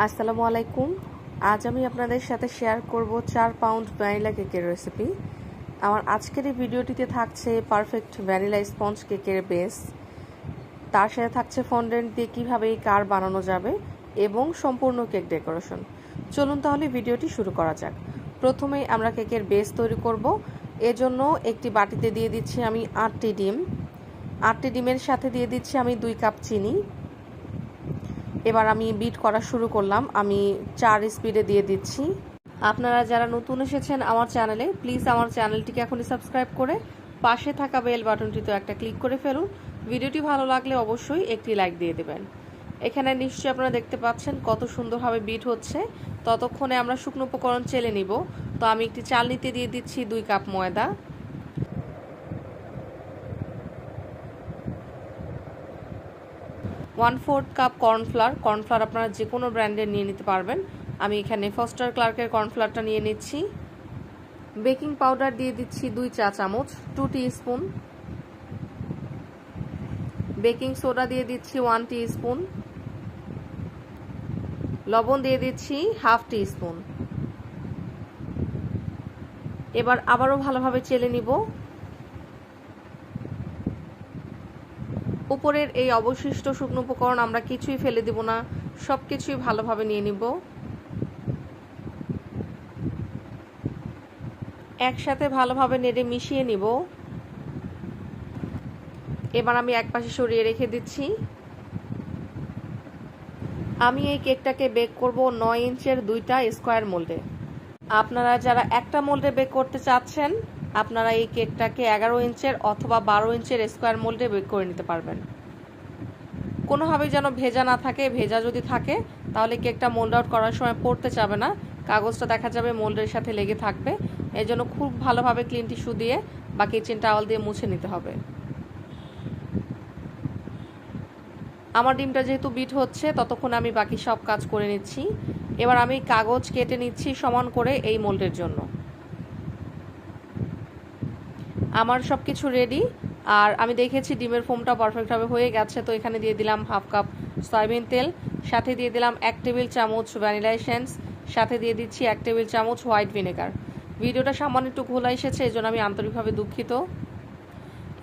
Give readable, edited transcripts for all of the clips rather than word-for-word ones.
আসসালামু আলাইকুম। আজ আমি আপনাদের সাথে শেয়ার করব 4 পাউন্ড ভ্যানিলা কেকের রেসিপি। আমার আজকের এই ভিডিওটিতে থাকছে পারফেক্ট ভ্যানিলা স্পঞ্জ কেকের বেস, তার সাথে থাকছে ফন্ডেন্ট দিয়ে কীভাবে এই কার বানানো যাবে এবং সম্পূর্ণ কেক ডেকোরেশন। চলুন তাহলে ভিডিওটি শুরু করা যাক। প্রথমেই আমরা কেকের বেস তৈরি করব। এজন্য একটি বাটিতে দিয়ে দিচ্ছি আমি 8টি ডিম। 8টি ডিমের সাথে দিয়ে দিচ্ছি আমি 2 কাপ চিনি। এবার আমি বিট করা শুরু করলাম। আমি 4 স্পিডে দিয়ে দিচ্ছি। আপনারা যারা নতুন এসেছেন আমার চ্যানেলে, প্লিজ আমার চ্যানেলটিকে এখনই সাবস্ক্রাইব করে পাশে থাকা বেল বাটনটিতে একটা ক্লিক করে ফেলুন। ভিডিওটি ভালো লাগলে অবশ্যই একটি লাইক দিয়ে দেবেন। এখানে নিশ্চয়ই আপনারা দেখতে পাচ্ছেন কত সুন্দরভাবে বিট হচ্ছে। ততক্ষণে আমরা শুকনো উপকরণ চেলে নিব। তো আমি একটি চালনিতে দিয়ে দিচ্ছি 2 কাপ ময়দা, 1/4 কাপ কর্নফ্লাওয়ার আপনারা যে কোনো ব্র্যান্ডের নিয়ে নিতে পারবেন। আমি এখানে ফস্টার ক্লার্কের কর্নফ্লাওয়ারটা নিয়ে নিচ্ছি। বেকিং পাউডার দিয়ে দিচ্ছি 2 চা চামচ, 2 টিস্পুন। বেকিং সোডা দিয়ে দিচ্ছি 1 টিস্পুন। লবণ দিয়ে দিচ্ছি 1/2 টিস্পুন। এবার আবারও ভালোভাবে চেলে নিব। উপরের এই অবশিষ্ট শুকনো উপকরণ আমরা কিছুই ফেলে দিব না, সব কিছুই ভালোভাবে নিয়ে নিব। একসাথে ভালোভাবে নেড়ে মিশিয়ে নিব। এবার আমি একপাশে সরিয়ে রেখে দিচ্ছি। আমি এই কেকটাকে বেক করব 9 ইঞ্চের 2টা স্কোয়ার মোল্ডে। আপনারা যারা একটা মোল্ডে বেক করতে চাচ্ছেন, আপনারা এই কেকটাকে 11 ইঞ্চের অথবা 12 ইঞ্চের স্কোয়ার মোল্ডে বেক করে নিতে পারবেন। কোনোভাবেই যেন ভেজা না থাকে। ভেজা যদি থাকে তাহলে কেকটা মোল্ড আউট করার সময় পড়তে যাবে না, কাগজটা দেখা যাবে মোল্ডের সাথে লেগে থাকবে। এই জন্য খুব ভালোভাবে ক্লিন টিস্যু দিয়ে বা কিচেন টাওয়াল দিয়ে মুছে নিতে হবে। আমার ডিমটা যেহেতু বিট হচ্ছে, ততক্ষণ আমি বাকি সব কাজ করে নিচ্ছি। এবার আমি কাগজ কেটে নিচ্ছি সমান করে এই মোল্ডের জন্য। আমার সব কিছু রেডি। আর আমি দেখেছি ডিমের ফোমটা পারফেক্টভাবে হয়ে গেছে। তো এখানে দিয়ে দিলাম 1/2 কাপ সয়াবিন তেল, সাথে দিয়ে দিলাম 1 টেবিল চামচ ভ্যানিলা এসেন্স, সাথে দিয়ে দিচ্ছি 1 টেবিল চামচ হোয়াইট ভিনেগার। ভিডিওটা সামান্য একটু ঘোলা এসেছে, এই জন্য আমি আন্তরিকভাবে দুঃখিত।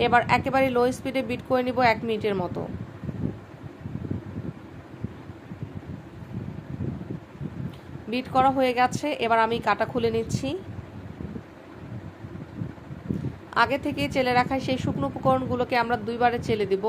এবার একেবারে লো স্পিডে বিট করে নিব 1 মিনিটের মতো। বিট করা হয়ে গেছে। এবার আমি কাটা খুলে নিচ্ছি। আগে থেকে চেলে রাখা সেই শুকনো উপকরণগুলোকে আমরা 2 বারে চেলে দিব।